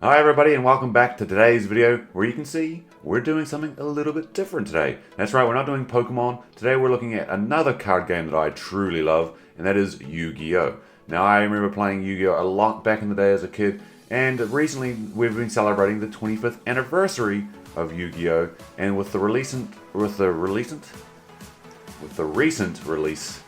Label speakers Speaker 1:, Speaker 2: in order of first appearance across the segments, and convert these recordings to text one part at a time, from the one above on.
Speaker 1: Hi everybody and welcome back to today's video where you can see we're doing something a little bit different today. That's right, we're not doing Pokemon. Today we're looking at another card game that I truly love, and that is Yu-Gi-Oh! Now I remember playing Yu-Gi-Oh! A lot back in the day as a kid, and recently we've been celebrating the 25th anniversary of Yu-Gi-Oh! And with the recent release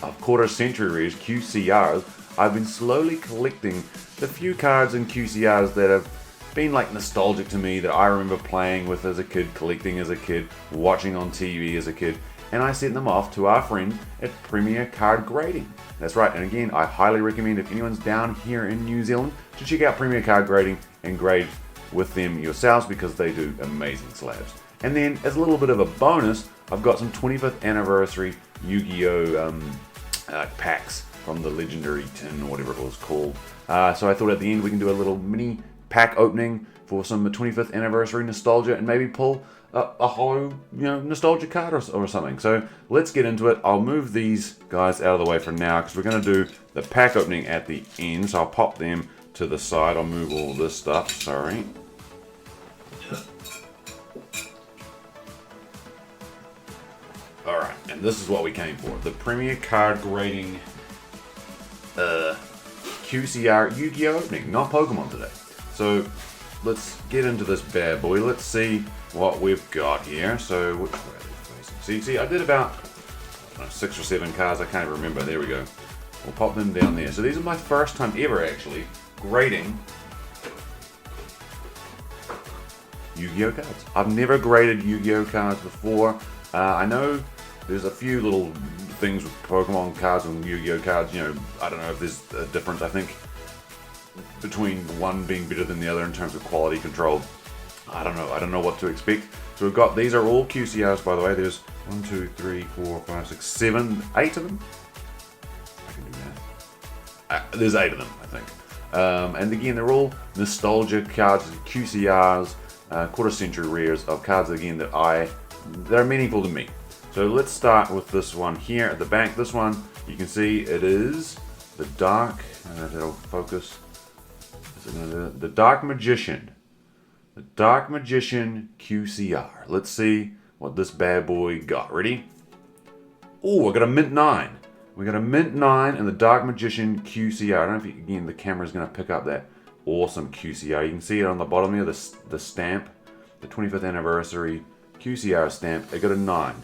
Speaker 1: of quarter century rares, QCRs, I've been slowly collecting the few cards in QCRs that have been like nostalgic to me, that I remember playing with as a kid, collecting as a kid, watching on TV as a kid, and I sent them off to our friend at Premier Card Grading. That's right, and again, I highly recommend if anyone's down here in New Zealand to check out Premier Card Grading and grade with them yourselves because they do amazing slabs. And then as a little bit of a bonus, I've got some 25th anniversary Yu-Gi-Oh! Packs from the legendary tin or whatever it was called. So I thought at the end we can do a little mini pack opening for some 25th anniversary nostalgia and maybe pull a hollow, nostalgia card or something. So let's get into it. I'll move these guys out of the way for now because we're going to do the pack opening at the end. So I'll pop them to the side. I'll move all this stuff. Sorry. Alright, and this is what we came for. The Premier Card Grading QCR Yu-Gi-Oh! Opening, not Pokemon today. So let's get into this bad boy. Let's see what we've got here. So which way are they facing? See, I did about 6 or 7 cards. I can't remember. There we go. We'll pop them down there. So these are my first time ever actually grading Yu-Gi-Oh! Cards. I've never graded Yu-Gi-Oh! Cards before. I know there's a few little things with Pokemon cards and Yu-Gi-Oh! Cards. I don't know if there's a difference. I think between one being better than the other in terms of quality control. I don't know what to expect. So we've got, these are all QCRs, by the way. There's 1, 2, 3, 4, 5, 6, 7, 8 of them. I can do that. There's 8 of them, I think. And again, they're all nostalgia cards, QCRs, quarter century rares of cards again that are meaningful to me. So let's start with this one here at the back. This one, you can see it is the Dark, I don't know if that'll focus. The Dark Magician. The Dark Magician QCR. Let's see what this bad boy got. Ready? Oh, I got a Mint 9. We got a Mint 9 and the Dark Magician QCR. I don't know if, again, the camera's going to pick up that awesome QCR. You can see it on the bottom here, the stamp, the 25th anniversary QCR stamp. It got a 9.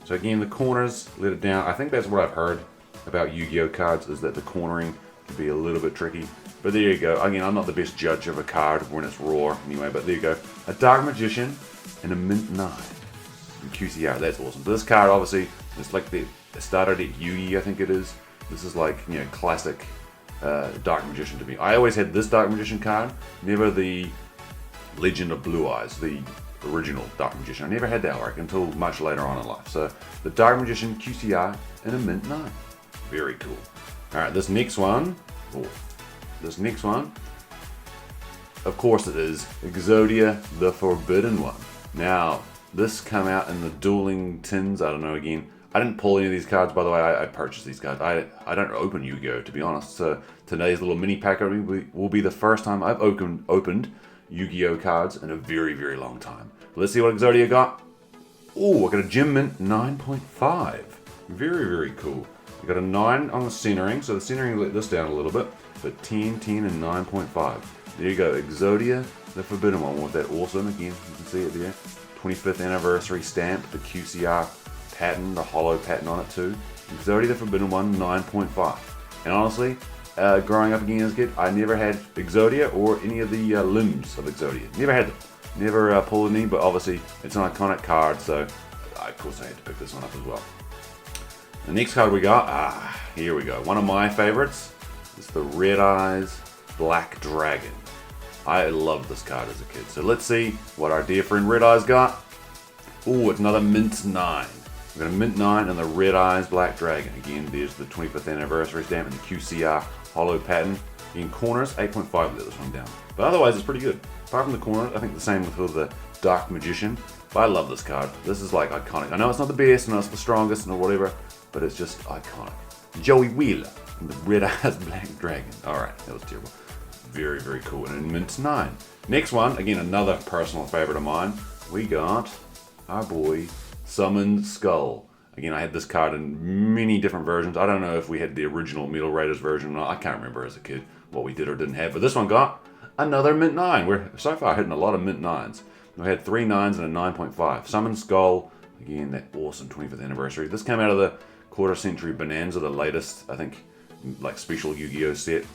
Speaker 1: So again, the corners let it down. I think that's what I've heard about Yu-Gi-Oh! Cards, is that the cornering can be a little bit tricky. But there you go. Again, I'm not the best judge of a card when it's raw anyway, but there you go. A Dark Magician and a Mint 9 in QCR. That's awesome. This card, obviously, it's like it started at Yu-Gi, I think it is. This is like, classic Dark Magician to me. I always had this Dark Magician card, never the Legend of Blue Eyes, the original Dark Magician. I never had that work until much later on in life. So the Dark Magician QCR and a Mint 9. Very cool. Alright, this next one, of course it is Exodia the Forbidden One. Now, this came out in the dueling tins. I don't know, again, I didn't pull any of these cards, by the way. I purchased these cards. I don't open Yu-Gi-Oh! To be honest. So today's little mini pack opening will be the first time I've opened Yu-Gi-Oh! Cards in a very, very long time. Let's see what Exodia got. Oh, I got a Gem Mint 9.5. Very, very cool. We got a 9 on the centering, so the centering let this down a little bit, but 10, 10, and 9.5. There you go, Exodia, the Forbidden One, with that awesome, again, you can see it there, 25th anniversary stamp, the QCR pattern, the hollow pattern on it too. Exodia, the Forbidden One, 9.5. And honestly, growing up again as a kid, I never had Exodia or any of the limbs of Exodia. Never had them. Never pulled any, but obviously it's an iconic card, so of course I had to pick this one up as well. The next card we got, here we go. One of my favorites is the Red Eyes Black Dragon. I loved this card as a kid. So let's see what our dear friend Red Eyes got. Oh, it's another Mint 9. We've got a Mint 9 and the Red Eyes Black Dragon. Again, there's the 25th anniversary stamp and the QCR hollow pattern. In corners, 8.5 let this one down. But otherwise, it's pretty good. Apart from the corners, I think the same with the Dark Magician. But I love this card. This is like iconic. I know it's not the best, I know it's the strongest or whatever, but it's just iconic. Joey Wheeler and the Red Eyes Black Dragon. Alright, that was terrible. Very, very cool. And in mint 9. Next one, again, another personal favorite of mine. We got our boy Summoned Skull. Again, I had this card in many different versions. I don't know if we had the original Metal Raiders version or not. I can't remember as a kid what we did or didn't have. But this one got another mint 9. We're so far hitting a lot of mint 9s. We had 3 9s and a 9.5. Summoned Skull, again, that awesome 25th anniversary. This came out of the quarter century Bonanza, the latest, I think, like special Yu-Gi-Oh set.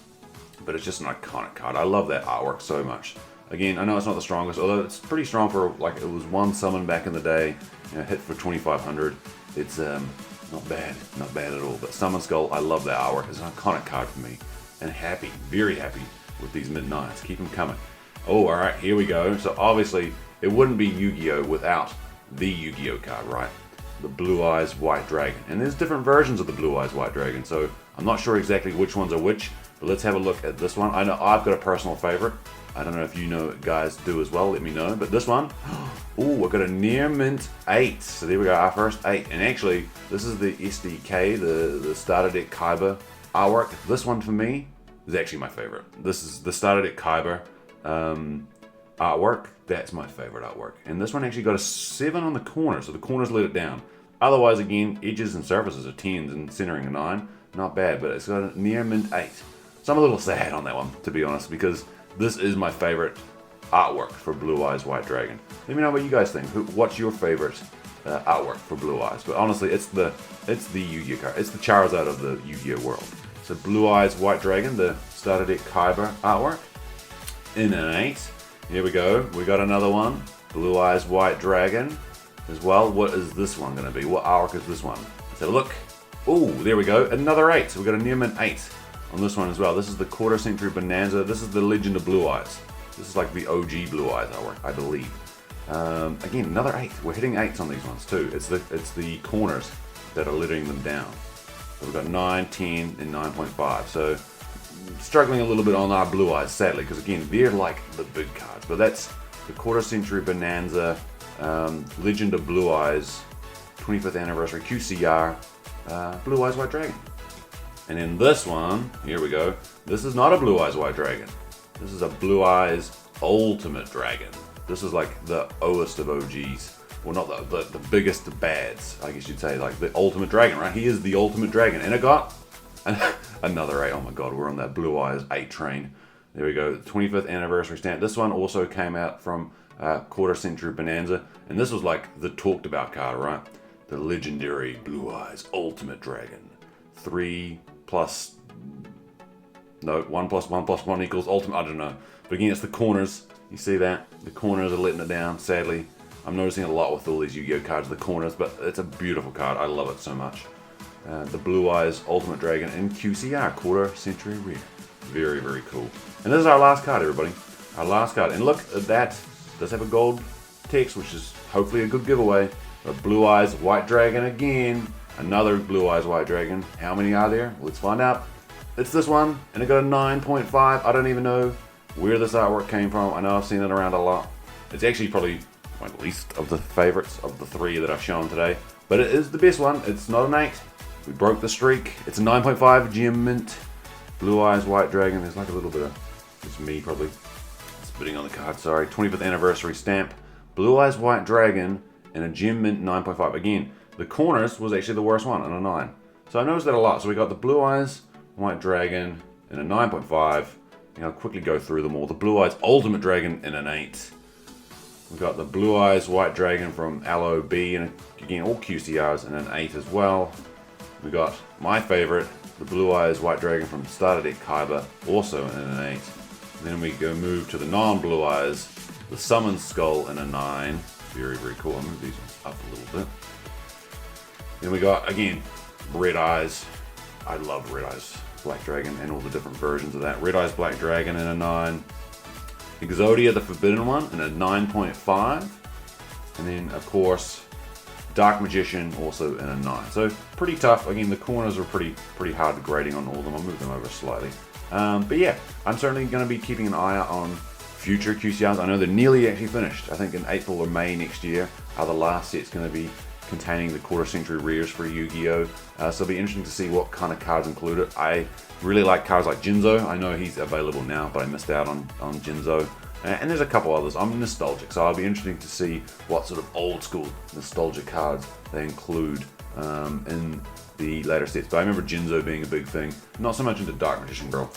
Speaker 1: But it's just an iconic card. I love that artwork so much. Again, I know it's not the strongest, although it's pretty strong for, like, it was one summon back in the day, you know, hit for 2,500. It's not bad at all. But Summoned Skull, I love that artwork. It's an iconic card for me. And happy, very happy with these mint 9s. Keep them coming. Oh, all right, here we go. So obviously, it wouldn't be Yu-Gi-Oh without the Yu-Gi-Oh card, right? The Blue Eyes White Dragon. And there's different versions of the Blue Eyes White Dragon, so I'm not sure exactly which ones are which, but let's have a look at this one. I know I've got a personal favorite. I don't know if you know guys do as well, let me know. But this one, oh, we've got a near mint 8. So there we go, our first 8. And actually, this is the SDK, the starter deck Kaiba artwork. This one for me is actually my favorite. This is the starter deck Kaiba artwork. That's my favorite artwork. And this one actually got a 7 on the corner, so the corners let it down. Otherwise, again, edges and surfaces are 10s and centering a 9. Not bad, but it's got a near mint 8. So I'm a little sad on that one, to be honest, because this is my favorite artwork for Blue Eyes White Dragon. Let me know what you guys think. What's your favorite artwork for Blue Eyes? But honestly, it's the Yu-Gi-Oh card. It's the Charizard of the Yu-Gi-Oh world. So Blue Eyes White Dragon, the starter deck Kaiba artwork, in an 8. Here we go. We got another one. Blue Eyes White Dragon as well. What is this one going to be? What artwork is this one? Let's have a look. Oh, there we go. Another 8. So we got a near mint 8 on this one as well. This is the quarter century Bonanza. This is the Legend of Blue Eyes. This is like the OG Blue Eyes artwork, I believe. Again, another 8. We're hitting 8s on these ones too. It's the corners that are letting them down. So we've got 9, 10, and 9.5. So struggling a little bit on our Blue Eyes, sadly, because again, they're like the big cards. But that's the quarter century Bonanza, Legend of Blue Eyes, 25th anniversary QCR, Blue Eyes White Dragon. And in this one, here we go. This is not a Blue Eyes White Dragon. This is a Blue Eyes Ultimate Dragon. This is like the Oest of OGs. Well, not the biggest of bads, I guess you'd say. Like the Ultimate Dragon, right? He is the Ultimate Dragon. And it got another 8. Oh my god, we're on that Blue Eyes 8 train. There we go. 25th anniversary stamp. This one also came out from quarter century Bonanza. And this was like the talked about card, right? The legendary Blue Eyes Ultimate Dragon. 1 plus 1 equals ultimate, I don't know. But again, it's the corners. You see that? The corners are letting it down, sadly. I'm noticing a lot with all these Yu-Gi-Oh cards, the corners, but it's a beautiful card. I love it so much. The Blue Eyes Ultimate Dragon in QCR, quarter century rare. Very, very cool. And this is our last card, everybody. Our last card. And look, that does have a gold text, which is hopefully a good giveaway. But Blue Eyes White Dragon again. Another Blue Eyes White Dragon. How many are there? Let's find out. It's this one, and it got a 9.5. I don't even know where this artwork came from. I know I've seen it around a lot. It's actually probably my least of the favorites of the 3 that I've shown today. But it is the best one. It's not an 8. We broke the streak. It's a 9.5 gem mint. Blue Eyes White Dragon. There's like a little bit of, it's me probably spitting on the card, sorry. 25th anniversary stamp. Blue Eyes White Dragon and a gem mint 9.5. Again, the corners was actually the worst one, on a 9. So I noticed that a lot. So we got the Blue Eyes White Dragon in a 9.5. I'll quickly go through them all. The Blue Eyes Ultimate Dragon in an 8. We've got the Blue Eyes White Dragon from LOB, and again, all QCRs in an 8 as well. We got my favorite, the Blue Eyes White Dragon from Starter Deck Kaiba, also in an 8. And then we go move to the non-Blue Eyes, the Summoned Skull in a 9. Very, very cool. I'll move these ones up a little bit. Then we got, again, Red Eyes. I love Red Eyes Black Dragon and all the different versions of that. Red Eyes Black Dragon in a 9. Exodia, the Forbidden One, in a 9.5. And then, of course, Dark Magician, also in a 9. So, pretty tough. Again, the corners are pretty hard grading on all of them. I'll move them over slightly. But yeah, I'm certainly going to be keeping an eye out on future QCRs. I know they're nearly actually finished. I think in April or May next year, the last set's going to be containing the quarter-century rares for Yu-Gi-Oh! So it'll be interesting to see what kind of cards include it. I really like cards like Jinzo. I know he's available now, but I missed out on Jinzo. And there's a couple others. I'm nostalgic, so I'll be interesting to see what sort of old school nostalgic cards they include in the later sets. But I remember Jinzo being a big thing. Not so much into Dark Magician Girl.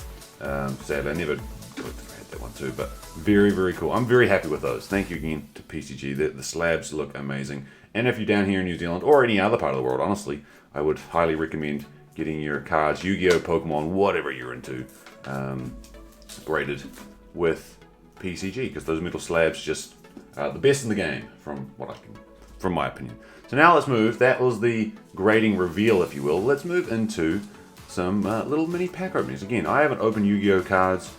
Speaker 1: Sadly, I never had that one too, but very, very cool. I'm very happy with those. Thank you again to PCG. The slabs look amazing. And if you're down here in New Zealand or any other part of the world, honestly, I would highly recommend getting your cards, Yu-Gi-Oh, Pokemon, whatever you're into, graded with PCG, because those metal slabs just are the best in the game, from my opinion. So now let's move. That was the grading reveal, if you will. Let's move into some little mini pack openings. Again, I haven't opened Yu-Gi-Oh cards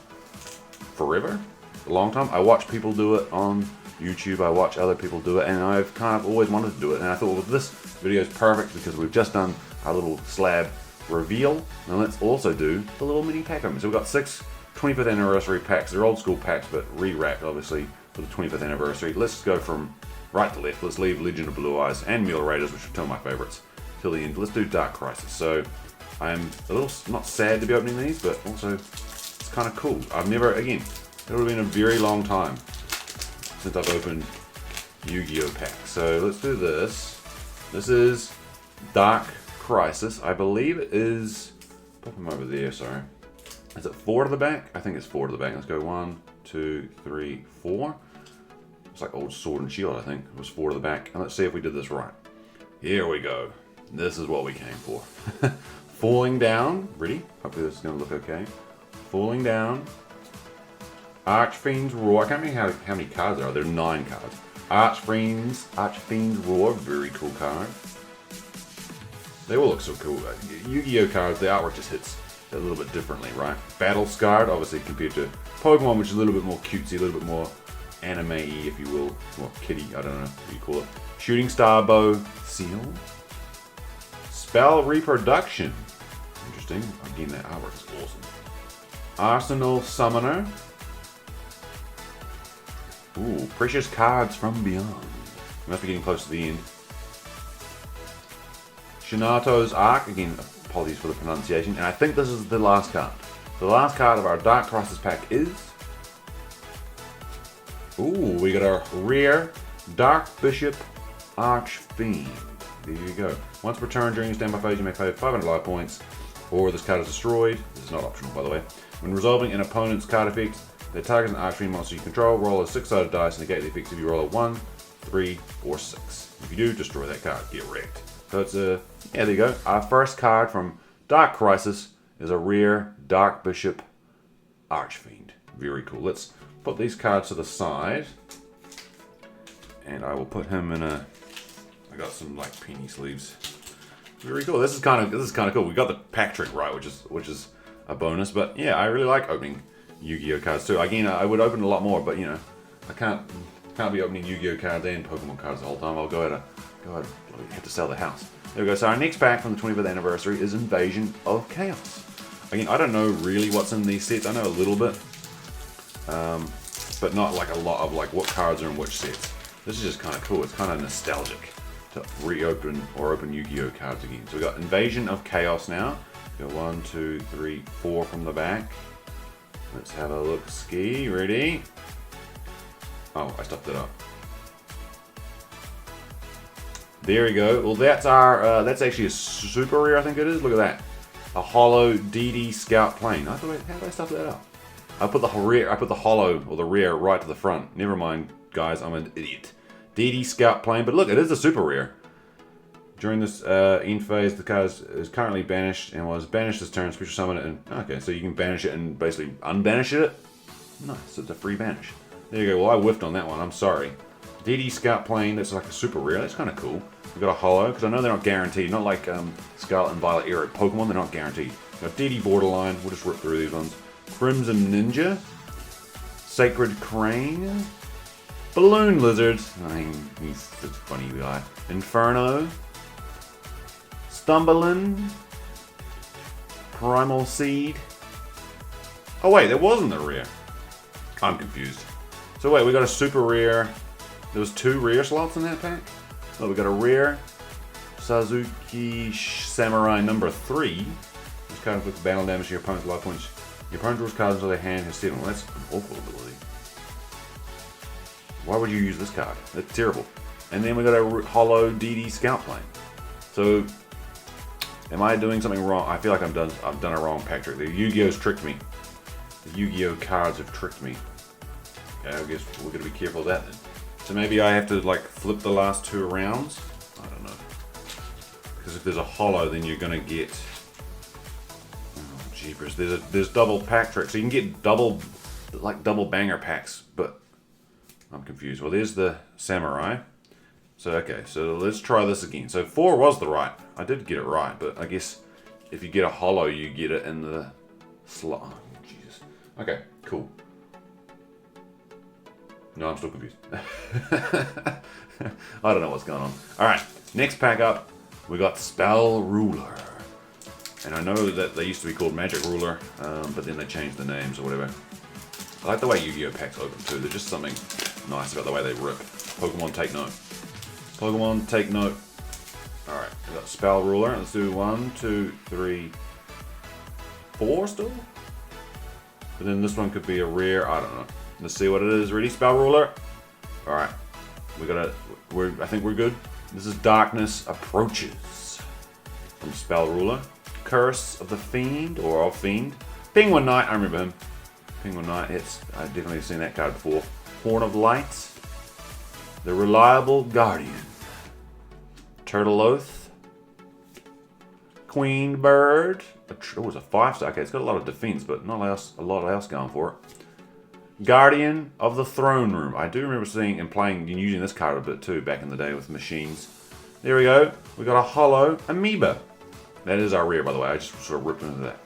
Speaker 1: forever, a long time. I watch people do it on YouTube. I watch other people do it, and I've kind of always wanted to do it. And I thought, well, this video is perfect because we've just done our little slab reveal. Now let's also do the little mini pack opening. So we've got 6 25th anniversary packs. They're old school packs, but re-wrapped, obviously, for the 25th anniversary. Let's go from right to left. Let's leave Legend of Blue Eyes and Mule Raiders, which are two of my favorites, till the end. Let's do Dark Crisis. So I'm a little not sad to be opening these, but also it's kind of cool. I've never, again, it would have been a very long time since I've opened Yu-Gi-Oh packs. So let's do this. This is Dark Crisis. I believe it is, pop them over there, sorry. Is it 4 to the back? I think it's 4 to the back. Let's go 1, 2, 3, 4. It's like old Sword and Shield, I think. It was 4 to the back. And let's see if we did this right. Here we go. This is what we came for. Falling Down. Ready? Hopefully this is going to look okay. Falling Down. Archfiend's Roar. I can't remember how many cards there are. There are 9 cards. Archfiend's Roar. Very cool card. They all look so cool. Yu-Gi-Oh cards, the artwork just hits a little bit differently, right? Battle Scarred, obviously, compared to Pokemon, which is a little bit more cutesy, a little bit more anime-y, if you will. More kitty, I don't know what you call it. Shooting Star Bow Seal. Spell Reproduction. Interesting. Again, that artwork is awesome. Arsenal Summoner. Ooh, Precious Cards from Beyond. We must be getting close to the end. Shinato's Arc. Again, apologies for the pronunciation. And I think this is the last card. The last card of our Dark Crisis pack is... Ooh, we got our rare Dark Bishop Archfiend. There you go. Once returned during your standby phase, you may pay 500 life points, or this card is destroyed. This is not optional, by the way. When resolving an opponent's card effect that targets an Archfiend monster you control, roll a 6-sided dice and negate the effects if you roll a 1, 3, or 6. If you do, destroy that card. Get wrecked. So it's a... Yeah, there you go. Our first card from Dark Crisis is a rare Dark Bishop Archfiend. Very cool. Let's put these cards to the side, and I will put him in a... I got some like penny sleeves. Very cool. This is kind of cool. We got the pack trick right, which is a bonus. But yeah, I really like opening Yu-Gi-Oh cards too. Again, I would open a lot more, but you know, I can't be opening Yu-Gi-Oh cards and Pokemon cards the whole time. I'll go ahead, have to sell the house. There we go. So our next pack from the 25th anniversary is Invasion of Chaos. Again, I don't know really what's in these sets. I know a little bit, but not like a lot of like what cards are in which sets. This is just kind of cool. It's kind of nostalgic to reopen or open Yu-Gi-Oh cards again. So we got Invasion of Chaos now. Go 1, 2, 3, 4 from the back. Let's have a look. Ski, ready? Oh, I stuffed it up. There we go. Well, that's our. That's actually a super rare, I think it is. Look at that. A hollow DD Scout Plane. How did I stuff that up? I put the hollow or the rare right to the front. Never mind, guys. I'm an idiot. DD Scout Plane, but look, it is a super rare. During this end phase, the card is currently banished and was banished this turn. Special summon it, and okay, so you can banish it and basically unbanish it. Nice, it's a free banish. There you go. Well, I whiffed on that one. I'm sorry. DD Scout Plane. That's like a super rare. That's kind of cool. We've got a hollow because I know they're not guaranteed. Not like Scarlet and Violet era Pokemon. They're not guaranteed. We've got DD Borderline. We'll just rip through these ones. Crimson Ninja. Sacred Crane. Balloon Lizard. I mean, he's such a funny guy. Inferno. Stumbling. Primal Seed. Oh wait, there wasn't a rare. I'm confused. So wait, we got a super rare. There was 2 rare slots in that pack? Oh, we got a rare Suzuki Samurai number 3. This card inflicts battle damage to your opponent's life points. Your opponent draws cards until their hand has 7. Well, that's an awful ability. Why would you use this card? That's terrible. And then we got a Hollow DD Scout Plane. So, am I doing something wrong? I feel like I've done a wrong pack trick. The Yu-Gi-Oh's tricked me. The Yu-Gi-Oh cards have tricked me. Okay, I guess we're gonna be careful of that then. So maybe I have to like flip the last 2 rounds. I don't know. Because if there's a hollow, then you're gonna get. Oh, jeepers! There's double pack tricks, so you can get double banger packs. But I'm confused. Well, there's the Samurai. So okay, so let's try this again. So 4 was the right. I did get it right, but I guess if you get a hollow, you get it in the slot. Oh, Jesus. Okay, cool. No, I'm still confused. I don't know what's going on. Alright, next pack up, we got Spell Ruler. And I know that they used to be called Magic Ruler, but then they changed the names or whatever. I like the way Yu-Gi-Oh packs open too. There's just something nice about the way they rip. Pokemon, take note. Pokemon, take note. Alright, we got Spell Ruler. Let's do 1, 2, 3, 4 still? But then this one could be a rare, I don't know. Let's see what it is. Ready, Spell Ruler? Alright. I think we're good. This is Darkness Approaches. From Spell Ruler. Curse of the Fiend, or of Fiend. Penguin Knight, I remember him. Penguin Knight, I've definitely seen that card before. Horn of Light. The Reliable Guardian. Turtle Oath. Queen Bird. It was a 5-star. Okay, it's got a lot of defense, but not a lot else going for it. Guardian of the Throne Room. I do remember seeing and playing and using this card a bit too back in the day with machines. There we go. We got a Hollow Amoeba. That is our rare, by the way. I just sort of ripped into that.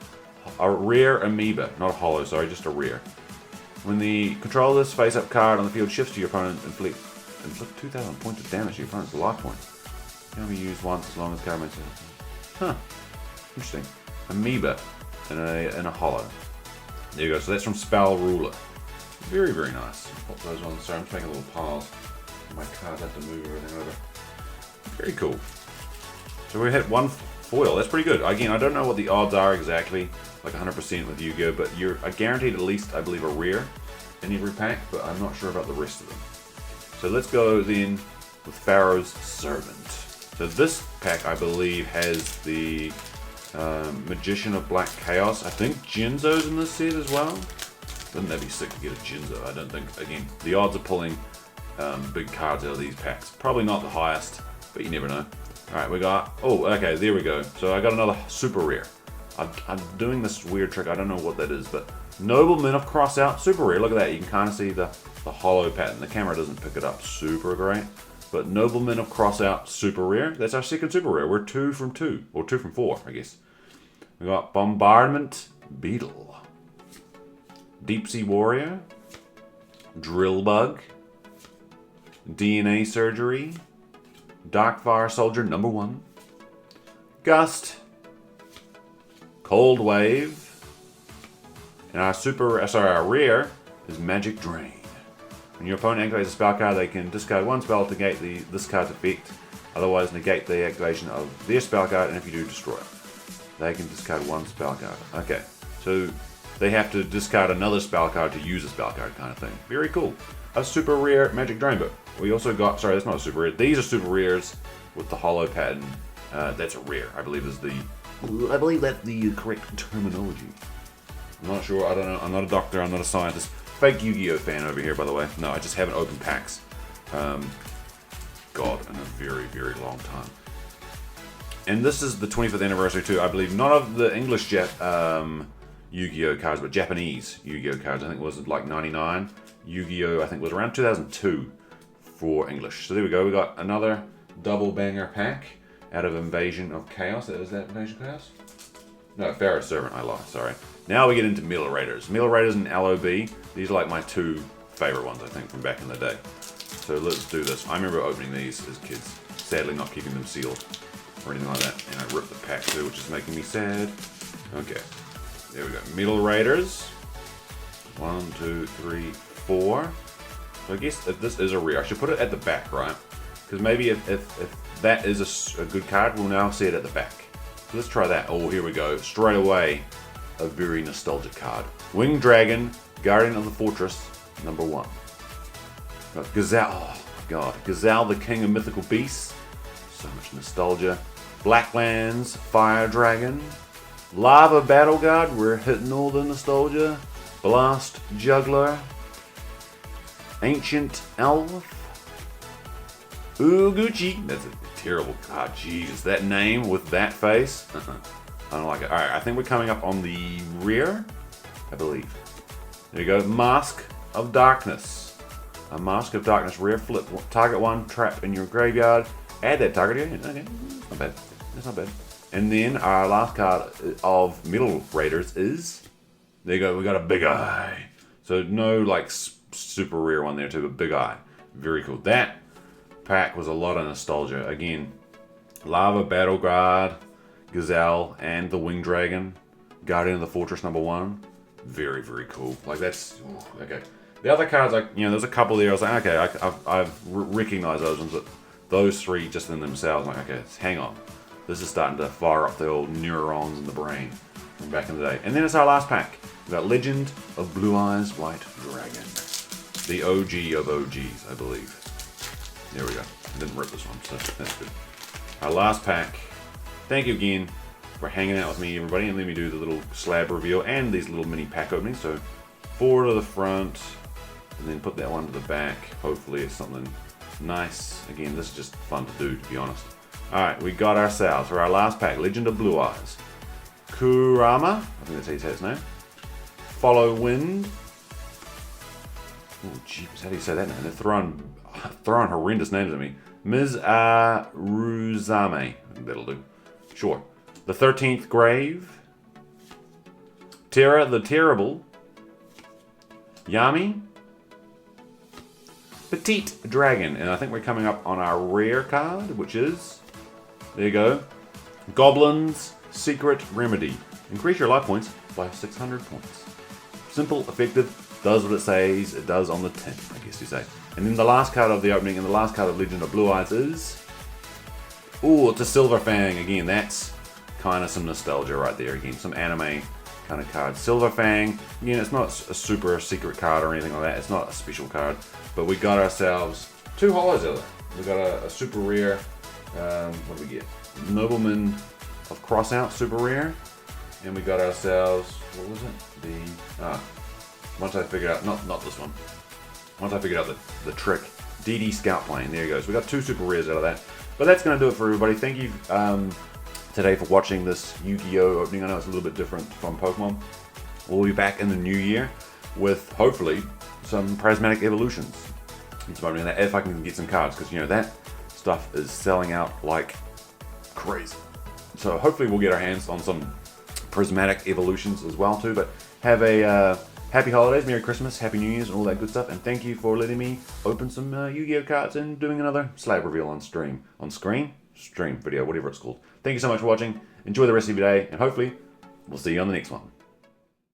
Speaker 1: A rare Amoeba. Not a hollow, sorry, just a rare. When the control of this face-up card on the field shifts to your opponent, inflict 2,000 points of damage to your opponent's life points. Can only be used once as long as the card makes it. Huh. Interesting. Amoeba and a hollow. There you go. So that's from Spell Ruler. Very, very nice. Pop those on. Sorry, I'm just making little piles. My cards have to move everything over. Very cool. So we hit 1 foil. That's pretty good. Again, I don't know what the odds are exactly, like 100% with Yu-Gi-Oh, but you're guaranteed at least, I believe, a rare in every pack, but I'm not sure about the rest of them. So let's go then with Pharaoh's Servant. So this pack, I believe, has the Magician of Black Chaos. I think Jinzo's in this set as well. Wouldn't that be sick to get a Jinzo? I don't think, again, the odds of pulling big cards out of these packs, probably not the highest, but you never know. Alright, we got, oh, okay, there we go. So I got another super rare. I'm doing this weird trick, I don't know what that is, but Nobleman of Crossout, super rare. Look at that, you can kind of see the hollow pattern. The camera doesn't pick it up super great, but Nobleman of Crossout, super rare. That's our second super rare. We're 2 from 2, or 2 from 4, I guess. We got Bombardment Beetle. Deep Sea Warrior, Drill Bug, DNA Surgery, Darkfire Soldier number 1, Gust, Cold Wave, and our rare is Magic Drain. When your opponent activates a spell card, they can discard 1 spell to negate this card's effect, otherwise negate the activation of their spell card, and if you do, destroy it. They can discard 1 spell card. Okay, so they have to discard another spell card to use a spell card kind of thing. Very cool. A super rare Magic Drain book. We also got, sorry, that's not a super rare. These are super rares with the hollow pattern. That's a rare, I believe that's the correct terminology. I'm not sure, I don't know. I'm not a doctor, I'm not a scientist. Fake Yu-Gi-Oh fan over here, by the way. No, I just haven't opened packs. God, in a very, very long time. And this is the 25th anniversary too, I believe. Not of the English Yu-Gi-Oh cards, but Japanese Yu-Gi-Oh cards. I think it was like 99. Yu-Gi-Oh, I think, was around 2002 for English. So there we go. We got another double banger pack out of Invasion of Chaos. Is that Invasion of Chaos? No, Pharaoh's Servant. I lied. Sorry. Now we get into Metal Raiders. Metal Raiders and LOB. These are like my 2 favorite ones, I think, from back in the day. So let's do this. I remember opening these as kids. Sadly, not keeping them sealed or anything like that. And I ripped the pack too, which is making me sad. Okay. There we go. Metal Raiders. 1, 2, 3, 4. So I guess if this is a rare, I should put it at the back, right? Because maybe if that is a good card, we'll now see it at the back. So let's try that. Oh, here we go. Straight away, a very nostalgic card. Winged Dragon, Guardian of the Fortress, #1. Got Gazelle. Oh my god. Gazelle, the King of Mythical Beasts. So much nostalgia. Blacklands, Fire Dragon. Lava Battle Guard, we're hitting all the nostalgia. Blast Juggler. Ancient Elf. Uguchi. That's a terrible card. Jesus, that name with that face. I don't like it. Alright, I think we're coming up on the rear, I believe. There you go. Mask of Darkness. A Mask of Darkness rare flip. Target one, trap in your graveyard. Add that target here. Okay, not bad. That's not bad. And then our last card of Metal Raiders is... There you go, we got a Big Eye. So no like super rare one there too, but Big Eye. Very cool. That pack was a lot of nostalgia. Again, Lava Battle Guard, Gazelle, and the Winged Dragon. Guardian of the Fortress #1. Very, very cool. Like that's... okay. The other cards, like, you know, there's a couple there. I was like, okay, I've recognized those ones, but those three just in themselves, I'm like, okay, hang on. This is starting to fire up the old neurons in the brain from back in the day. And then it's our last pack. We've got Legend of Blue Eyes White Dragon. The OG of OGs, I believe. There we go. I didn't rip this one, so that's good. Our last pack. Thank you again for hanging out with me, everybody, and let me do the little slab reveal and these little mini pack openings. So 4 to the front, and then put that one to the back. Hopefully it's something nice. Again, this is just fun to do, to be honest. Alright, we got ourselves, for our last pack, Legend of Blue Eyes. Kurama, I think that's how you say his name. Follow Wind. Oh, jeez, how do you say that name? They're throwing horrendous names at me. Mizaruzame. That'll do. Sure. The 13th Grave. Terra the Terrible. Yami. Petite Dragon. And I think we're coming up on our rare card, which is... There you go. Goblin's Secret Remedy. Increase your life points by 600 points. Simple, effective, does what it says it does on the tin, I guess you say. And then the last card of the opening and the last card of Legend of Blue Eyes is... Ooh, it's a Silver Fang. Again, that's kind of some nostalgia right there. Again, some anime kind of card. Silver Fang. Again, it's not a super secret card or anything like that. It's not a special card. But we got ourselves 2 holos out of it. We got a super rare... what do we get? Nobleman of Crossout, super rare. And we got ourselves... What was it? Once I figured out... Not this one. Once I figured out the trick. DD Scout Plane. There you go. So we got 2 super rares out of that. But that's going to do it for everybody. Thank you today for watching this Yu-Gi-Oh! Opening. I know it's a little bit different from Pokemon. We'll be back in the new year with, hopefully, some Prismatic Evolutions. If I can get some cards. Because, you know, that stuff is selling out like crazy. So hopefully we'll get our hands on some Prismatic Evolutions as well too. But have a happy holidays, Merry Christmas, Happy New Year's, and all that good stuff. And thank you for letting me open some Yu-Gi-Oh cards and doing another slab reveal on stream. On screen? Stream video, whatever it's called. Thank you so much for watching. Enjoy the rest of your day, and hopefully we'll see you on the next one.